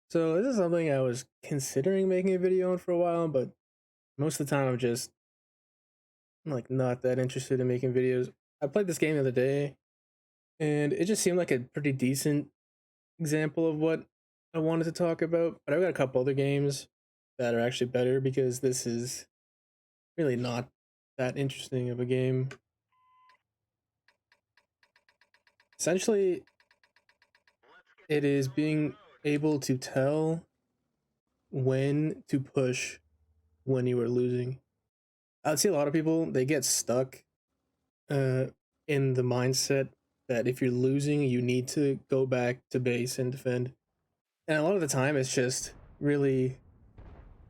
So this is something I was considering making a video on for a while, but most of the time I'm just like not that interested in making videos. I played this game the other day and it just seemed like a pretty decent example of what I wanted to talk about. But I've got a couple other games that are actually better because this is really not that interesting of a game. Essentially, it is being able to tell when to push when you are losing. I'd see a lot of people, they get stuck uh, in the mindset that if you're losing, you need to go back to base and defend. And a lot of the time, it's just really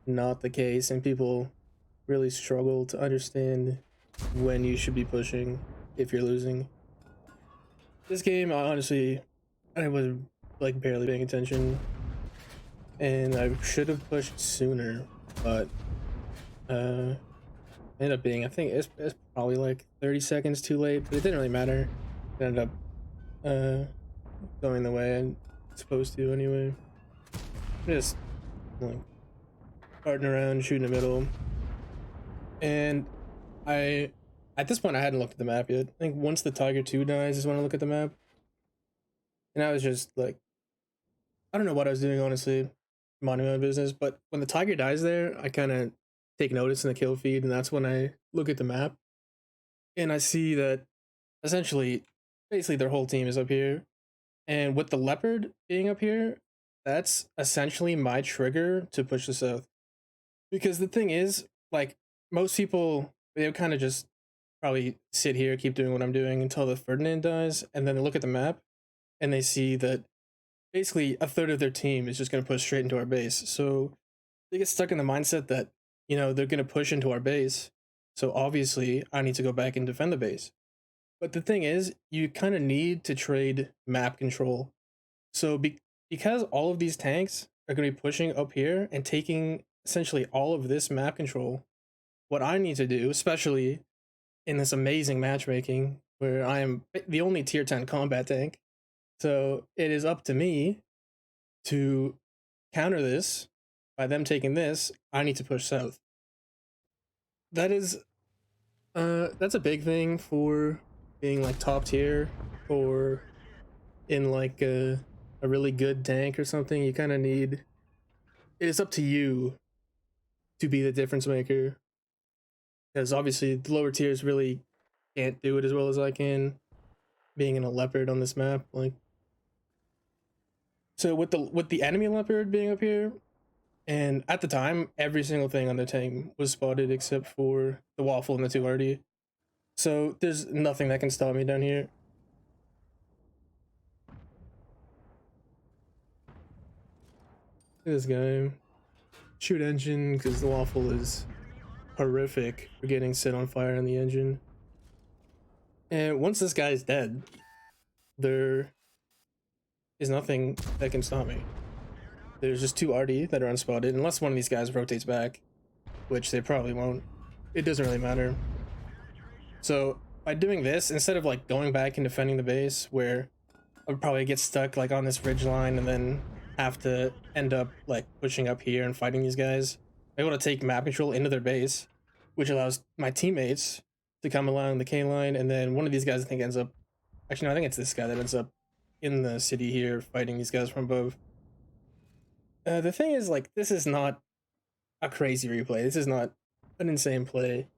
not the case, and people really struggle to understand when you should be pushing if you're losing. This game, honestly, I was like barely paying attention, and I should have pushed sooner, but ended up being, I think it's probably like 30 seconds too late, but it didn't really matter. It ended up uh, going the way I'm supposed to anyway. Just like farting around, shooting the middle, and I at this point I hadn't looked at the map yet. I think once the Tiger 2 dies is when I look at the map, and I was just like, I don't know what I was doing honestly, minding my own business. But when the Tiger dies there, I kind of take notice in the kill feed, and that's when I look at the map and I see that essentially, basically their whole team is up here, and with the leopard being up here, that's essentially my trigger to push the south. Because the thing is, like, most people, they kind of just probably sit here, keep doing what I'm doing until the Ferdinand dies, and then they look at the map and they see that basically a third of their team is just going to push straight into our base. So they get stuck in the mindset that, they're going to push into our base. So obviously, I need to go back and defend the base. But the thing is, you kind of need to trade map control. So because all of these tanks are going to be pushing up here and taking essentially all of this map control, what I need to do, especially in this amazing matchmaking where I am the only tier 10 combat tank, so it is up to me to counter this by them taking this. I need to push south. That is that's a big thing for being like top tier or in like a really good tank or something. You kind of need, it is up to you to be the difference maker, because obviously the lower tiers really can't do it as well as I can, being in a leopard on this map. Like, so with the enemy leopard being up here, and at the time every single thing on the team was spotted except for the waffle and the 2RD. So there's nothing that can stop me down here. This guy shoot engine because the waffle is horrific for getting set on fire in the engine. And once this guy is dead, there is nothing that can stop me. There's just 2RD that are unspotted, unless one of these guys rotates back, which they probably won't. It doesn't really matter. So by doing this, instead of like going back and defending the base, where I would probably get stuck like on this ridge line and then have to end up like pushing up here and fighting these guys, I'm able to take map control into their base, which allows my teammates to come along the K line, and then one of these guys I think ends up, actually no, I think it's this guy that ends up in the city here fighting these guys from above. The thing is, like, this is not a crazy replay. This is not an insane play.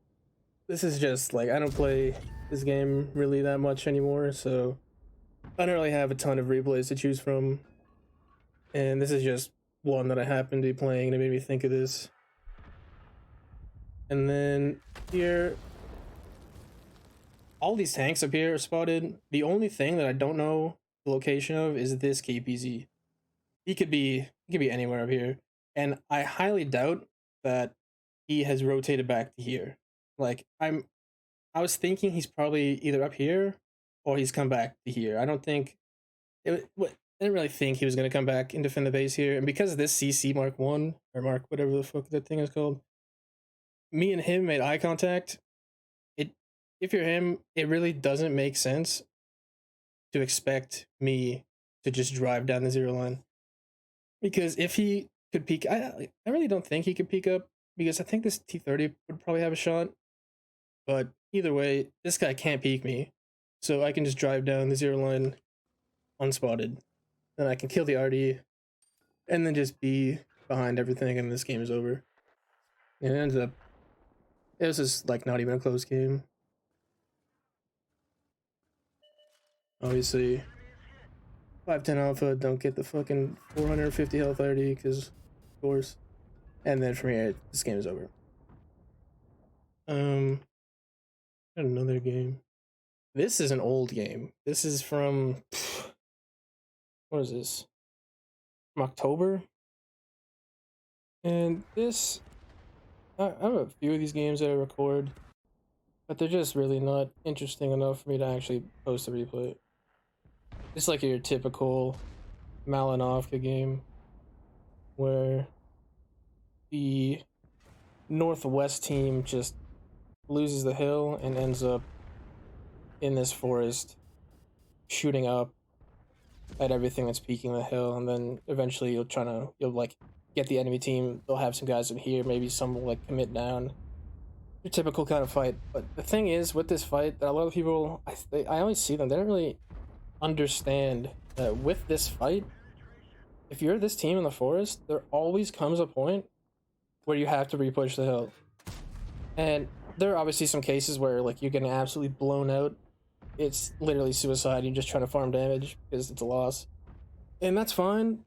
This is just like, I don't play this game really that much anymore, so I don't really have a ton of replays to choose from. And this is just one that I happened to be playing and it made me think of this. And then here, all these tanks up here are spotted. The only thing that I don't know the location of is this KPZ. He could be anywhere up here. And I highly doubt that he has rotated back to here. Like, I was thinking he's probably either up here or he's come back to here. I don't think I didn't really think he was gonna come back and defend the base here. And because of this CC Mark 1 or Mark whatever the fuck that thing is called, me and him made eye contact. It If you're him, it really doesn't make sense to expect me to just drive down the zero line. Because if he could peek, I really don't think he could peek up because I think this T30 would probably have a shot. But either way, this guy can't peek me, so I can just drive down the zero line unspotted, then I can kill the RD, and then just be behind everything, and this game is over. And it ends up, it was just like not even a close game. Obviously, 510 Alpha don't get the fucking 450 health RD because, of course. And then from here, this game is over. Another game. This is an old game. This is from what is this? From October. And this, I have a few of these games that I record, but they're just really not interesting enough for me to actually post a replay. It's like your typical Malinovka game where the Northwest team just loses the hill and ends up in this forest shooting up at everything that's peeking the hill, and then eventually you'll like get the enemy team. They'll have some guys in here, maybe some will like commit down. Your typical kind of fight. But the thing is with this fight that a lot of people, I always see them, they don't really understand that with this fight, if you're this team in the forest, there always comes a point where you have to repush the hill. And there are obviously some cases where like you're getting absolutely blown out. It's literally suicide. You're just trying to farm damage because it's a loss. And that's fine.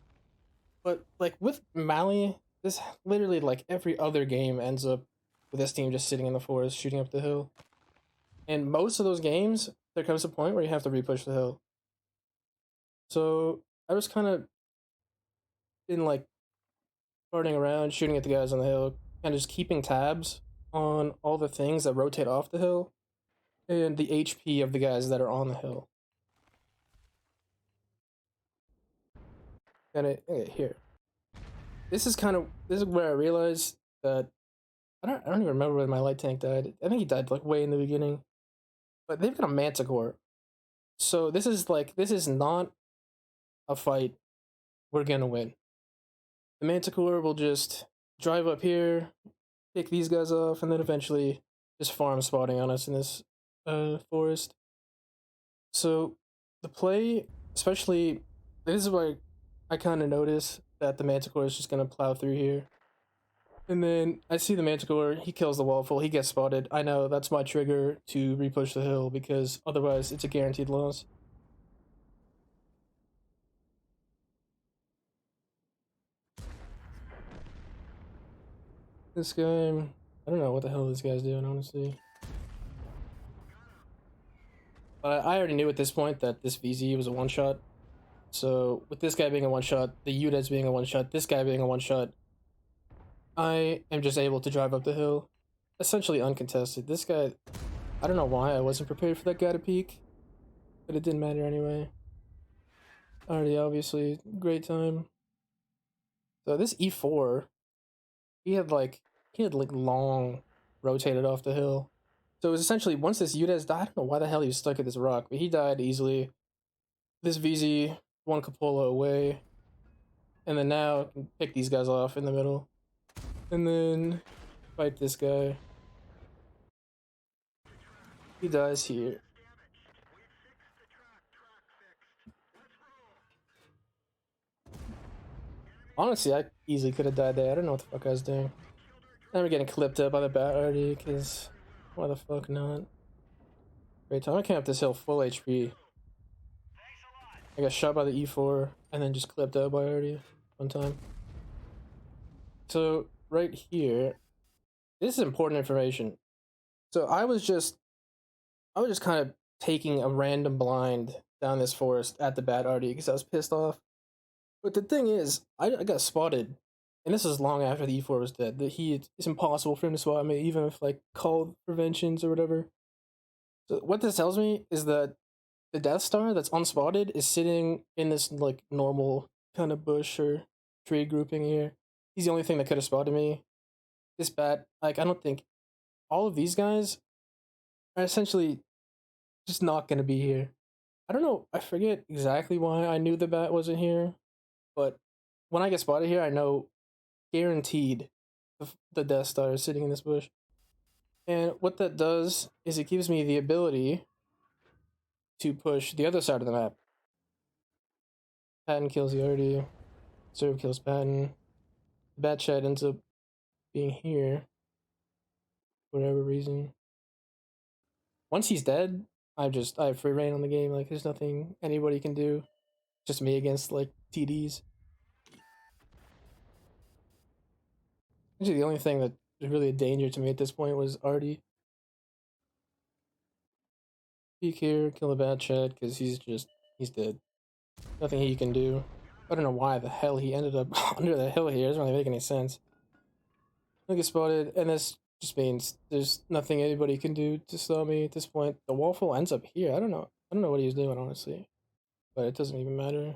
But like with Mali, this literally like every other game ends up with this team just sitting in the forest shooting up the hill. And most of those games, there comes a point where you have to repush the hill. So I was kind of been like farting around, shooting at the guys on the hill, and just keeping tabs on all the things that rotate off the hill and the HP of the guys that are on the hill. And okay, here. This is where I realized that I don't even remember when my light tank died. I think he died like way in the beginning. But they've got a Manticore. So this is not a fight we're gonna win. The Manticore will just drive up here, pick these guys off, and then eventually just farm spotting on us in this forest. So the play, especially, this is where I kind of notice that the Manticore is just gonna plow through here. And then I see the Manticore, he kills the Waffle, he gets spotted. I know that's my trigger to repush the hill because otherwise it's a guaranteed loss. This guy, I don't know what the hell this guy's doing, honestly. But I already knew at this point that this VZ was a one-shot. So with this guy being a one-shot, the UDES being a one-shot, this guy being a one-shot, I am just able to drive up the hill, essentially uncontested. This guy, I don't know why I wasn't prepared for that guy to peek, but it didn't matter anyway. Already, obviously, great time. So this E4, he had like long rotated off the hill. So it was essentially once this UDES died, I don't know why the hell he was stuck at this rock, but he died easily. This VZ one cupola away, and then now I can pick these guys off in the middle, and then fight this guy. He dies here. Honestly, I easily could have died there. I don't know what the fuck I was doing. Now we're getting clipped up by the bat already, because why the fuck not? Great time. I came up this hill full HP. I got shot by the E4 and then just clipped up by already one time. So right here, this is important information. So I was just kind of taking a random blind down this forest at the bat already because I was pissed off. But the thing is, I got spotted, and this is long after the E4 was dead. That it's impossible for him to spot me, even if like called preventions or whatever. So what this tells me is that the Death Star that's unspotted is sitting in this like normal kind of bush or tree grouping here. He's the only thing that could have spotted me. This bat, like I don't think all of these guys are essentially just not gonna be here. I don't know. I forget exactly why I knew the bat wasn't here, but when I get spotted here, I know guaranteed the Death Star is sitting in this bush. And what that does is it gives me the ability to push the other side of the map. Patton kills Yardy. Serve kills Patton. Bat Chat ends up being here for whatever reason. Once he's dead, I have free reign on the game. Like there's nothing anybody can do. Just me against like TDs. Actually, the only thing that was really a danger to me at this point was Artie. Peek here, kill the Bat Chat because he's dead. Nothing he can do. I don't know why the hell he ended up under the hill here. It doesn't really make any sense. I get spotted, and this just means there's nothing anybody can do to stop me at this point. The waffle ends up here. I don't know. I don't know what he was doing, honestly. But it doesn't even matter.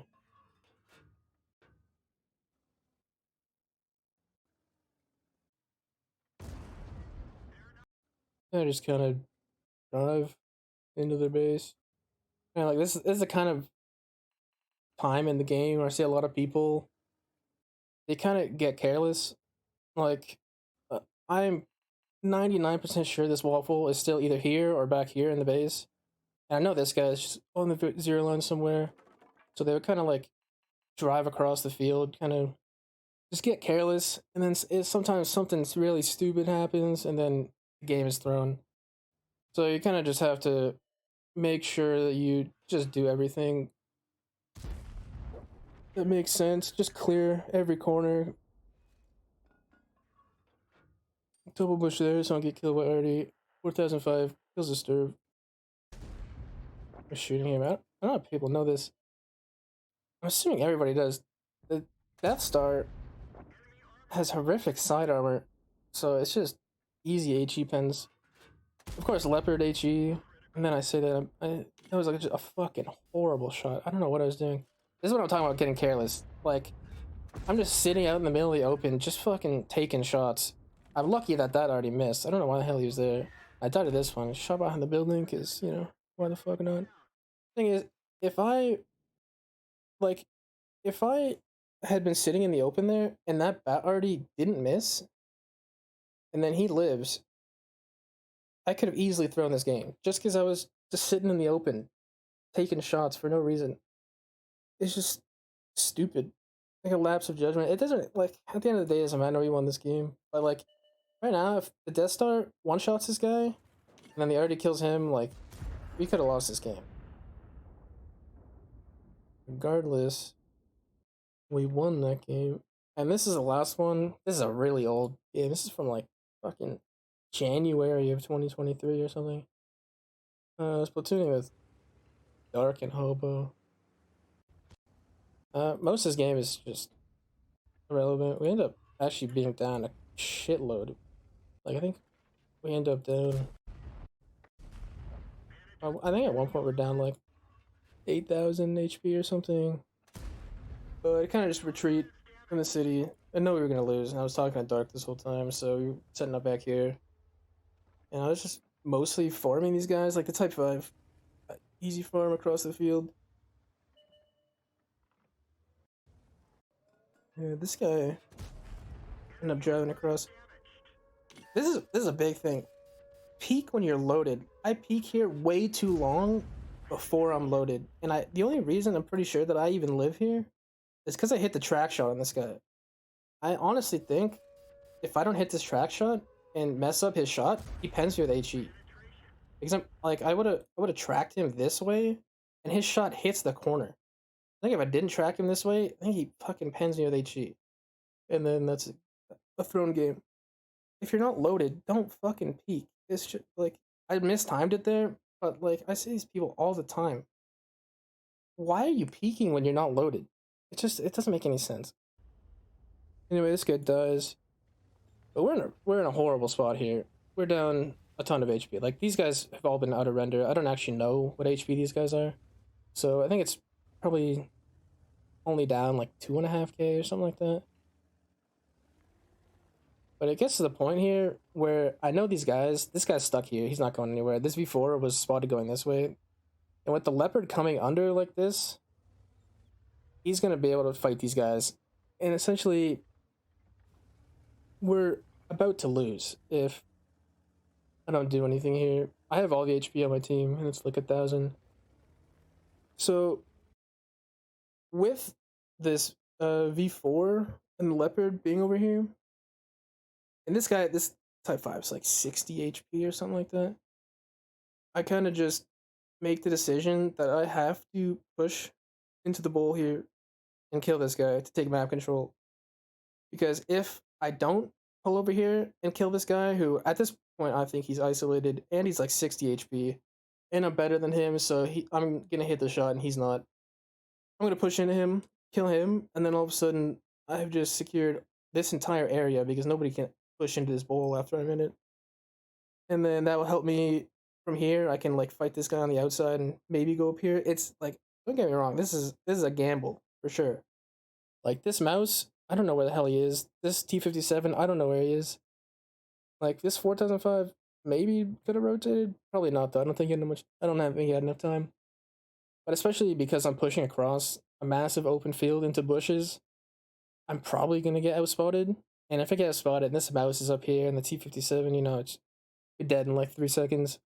I just kind of drive into their base. And like this is the kind of time in the game where I see a lot of people, they kind of get careless. Like, I'm 99% sure this waffle is still either here or back here in the base. And I know this guy's just on the zero line somewhere. So they would kind of like drive across the field, kind of just get careless. And then sometimes something really stupid happens and then the game is thrown. So you kind of just have to make sure that you just do everything that makes sense. Just clear every corner. Double bush there, so I don't get killed by already. 4005 kills Disturb. We're shooting him out. I don't know if people know this. I'm assuming everybody does. The Death Star has horrific side armor, so it's just easy HE pens. Of course, Leopard HE, and then I say that that was like just a fucking horrible shot. I don't know what I was doing. This is what I'm talking about getting careless. Like, I'm just sitting out in the middle of the open, just fucking taking shots. I'm lucky that already missed. I don't know why the hell he was there. I died to this one. Shot behind the building, because, you know, why the fuck not? Thing is, if I had been sitting in the open there, and that bat already didn't miss, and then he lives, I could have easily thrown this game. Just because I was just sitting in the open, taking shots for no reason. It's just stupid. Like a lapse of judgment. It doesn't, like, at the end of the day, it doesn't matter who won this game. But, like, right now, if the Death Star one-shots this guy, and then the already kills him, like, we could have lost this game. Regardless, we won that game. And this is the last one. This is a really old game. This is from, like, fucking January of 2023 or something. Splatooning with Dark and Hobo. Most of this game is just irrelevant. We end up actually being down a shitload. Like, I think we end up down... I think at one point we're down, like, 8,000 HP or something. But I kind of just retreat from the city. I know we were going to lose, and I was talking to Dark this whole time, so we were setting up back here. And I was just mostly farming these guys, like the Type 5. Easy farm across the field. Yeah, this guy ended up driving across. This is a big thing. Peek when you're loaded. I peek here way too long before I'm loaded. And the only reason I'm pretty sure that I even live here is because I hit the track shot on this guy. I honestly think if I don't hit this track shot and mess up his shot, he pens me with HE. Because I would have tracked him this way, and his shot hits the corner. I think if I didn't track him this way, I think he fucking pens me with HE. And then that's a thrown game. If you're not loaded, don't fucking peek. It's just, like, I mistimed it there, but, like, I see these people all the time. Why are you peeking when you're not loaded? It doesn't make any sense. Anyway, this guy dies. But we're in a horrible spot here. We're down a ton of HP. Like, these guys have all been out of render. I don't actually know what HP these guys are. So I think it's probably only down like 2.5k or something like that. But it gets to the point here where I know these guys, this guy's stuck here. He's not going anywhere. This V4 was spotted going this way. And with the Leopard coming under like this, he's going to be able to fight these guys And essentially, we're about to lose if I don't do anything here. I have all the HP on my team, and it's like 1,000. So with this V4 and the Leopard being over here, and this guy, this Type 5 is like 60 HP or something like that, I kind of just make the decision that I have to push into the bowl here and kill this guy to take map control. Because if I don't pull over here and kill this guy, who at this point I think he's isolated and he's like 60 HP, and I'm better than him, so I'm gonna hit the shot and he's not. I'm gonna push into him, kill him, and then all of a sudden I've just secured this entire area because nobody can push into this bowl after I'm in it. And then that will help me from here. I can like fight this guy on the outside and maybe go up here. It's like, don't get me wrong, this is a gamble for sure. Like this mouse, I don't know where the hell he is. This T57, I don't know where he is. Like this 4005, maybe could have rotated. Probably not though. I don't think he had much. I don't think he had enough time. But especially because I'm pushing across a massive open field into bushes, I'm probably gonna get outspotted. And if I get outspotted, and this mouse is up here, and the T57, you know, it's dead in like 3 seconds.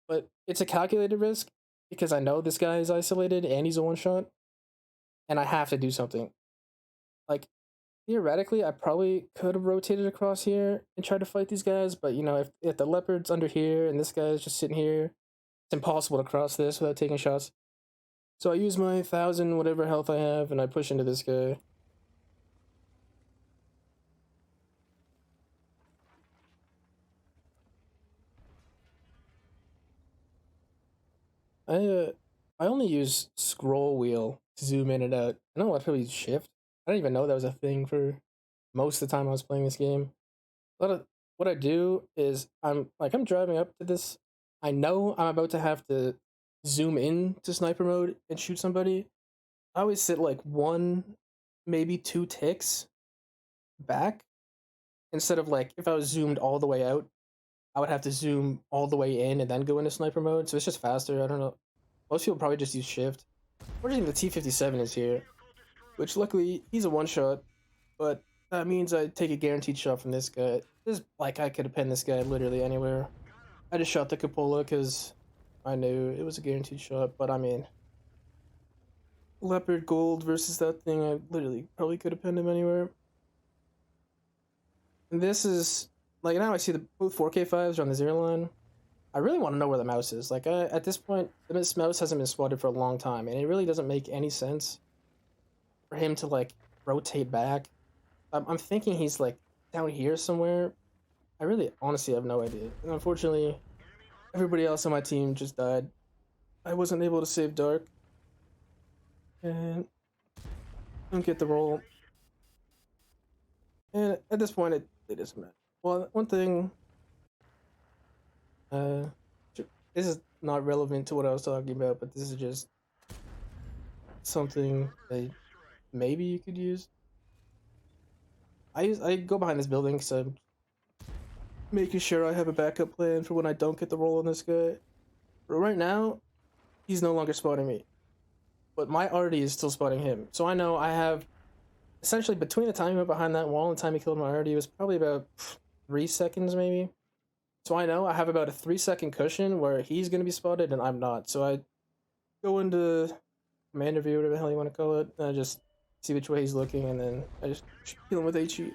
But it's a calculated risk because I know this guy is isolated and he's a one shot, and I have to do something. Like theoretically, I probably could have rotated across here and tried to fight these guys, but you know, if the leopard's under here and this guy's just sitting here, it's impossible to cross this without taking shots. So I use my 1,000 whatever health I have and I push into this guy. I uh, I only use scroll wheel to zoom in and out. I know I probably use shift. I didn't even know that was a thing for most of the time I was playing this game. What I do is I'm driving up to this. I know I'm about to have to zoom in to sniper mode and shoot somebody. I always sit like one, maybe 2 ticks back instead of like if I was zoomed all the way out, I would have to zoom all the way in and then go into sniper mode. So it's just faster. I don't know. Most people probably just use shift. Fortunately, the T57 is here, which luckily he's a one shot, but that means I take a guaranteed shot from this guy. This like I could have pinned this guy literally anywhere. I just shot the cupola because I knew it was a guaranteed shot. But I mean, leopard gold versus that thing, I literally probably could have pinned him anywhere. And this is like now I see the both 4K5s are on the 0 line. I really want to know where the mouse is. Like at this point, this mouse hasn't been spotted for a long time, and it really doesn't make any sense for him to like rotate back. I'm thinking he's like down here somewhere. I really honestly have no idea. And unfortunately, everybody else on my team just died. I wasn't able to save Dark. And don't get the roll. And at this point, it doesn't matter. Well, one thing, this is not relevant to what I was talking about, but this is just something that maybe you could use. I go behind this building because I'm making sure I have a backup plan for when I don't get the roll on this guy. But right now, he's no longer spotting me. But my arty is still spotting him. So I know I have, essentially between the time he went behind that wall and the time he killed my arty, it was probably about 3 seconds maybe. So I know I have about a 3-second cushion where he's going to be spotted and I'm not. So I go into commander view, whatever the hell you want to call it, and I just see which way he's looking, and then I just kill him with HE.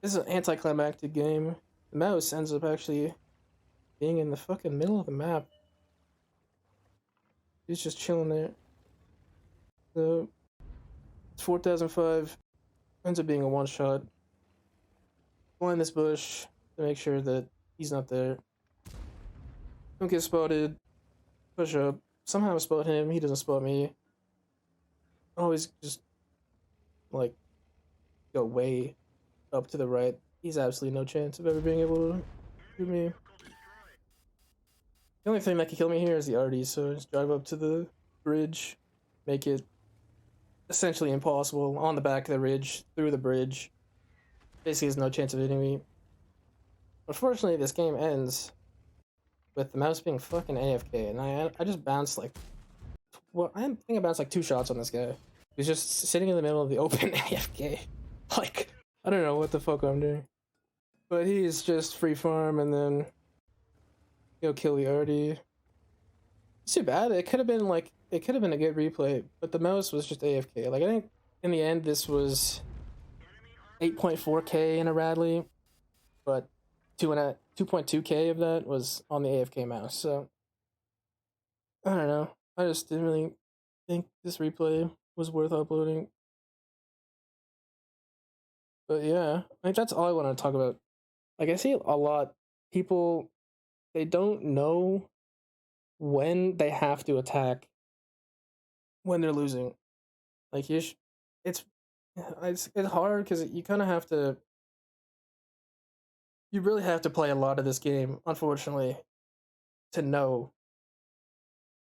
This is an anticlimactic game. The mouse ends up actually being in the fucking middle of the map. He's just chilling there. So, 4005 ends up being a one-shot. Blind this bush to make sure that he's not there. Don't get spotted. Push up. Somehow I spot him. He doesn't spot me. Always just like go way up to the right. He's absolutely no chance of ever being able to shoot me. The only thing that can kill me here is the arty, so just drive up to the bridge, make it essentially impossible on the back of the ridge, through the bridge. Basically, there's no chance of hitting me. Unfortunately, this game ends with the mouse being fucking AFK, and I just bounced like, well, I think I bounced like 2 shots on this guy He's just sitting in the middle of the open AFK. Like, I don't know what the fuck I'm doing. But he's just free farm and then he'll kill the Artie. It's too bad. It could have been like, it could have been a good replay, but the mouse was just AFK. Like, I think in the end this was 8.4k in a Radley, but 2.2k of that was on the AFK mouse. So I don't know. I just didn't really think this replay was worth uploading. But yeah, I think that's all I want to talk about. Like, I see a lot people, they don't know when they have to attack when they're losing. Like, it's hard because you kind of have to. You really have to play a lot of this game, unfortunately, to know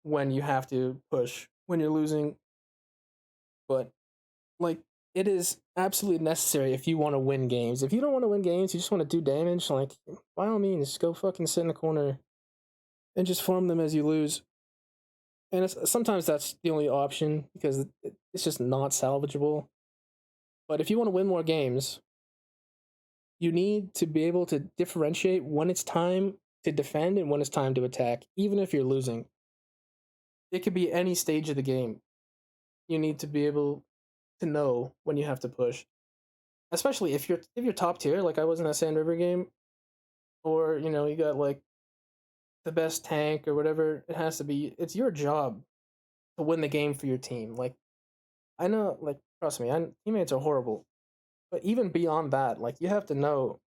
when you have to push when you're losing. But like, it is absolutely necessary if you want to win games. If you don't want to win games, you just want to do damage, like, by all means, just go fucking sit in the corner and just farm them as you lose. And sometimes that's the only option because it's just not salvageable. But if you want to win more games, you need to be able to differentiate when it's time to defend and when it's time to attack, even if you're losing. It could be any stage of the game. You need to be able to know when you have to push, especially if you're top tier, like I was in that Sand River game, or you got like the best tank or whatever. It has to be. It's your job to win the game for your team. Like, I know, like, trust me, teammates are horrible, but even beyond that, like, you have to know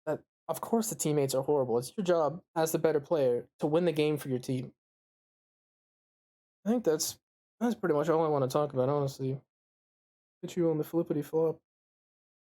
that of course the teammates are horrible. It's your job as the better player to win the game for your team. I think that's pretty much all I want to talk about, honestly. Put you on the flippity flop.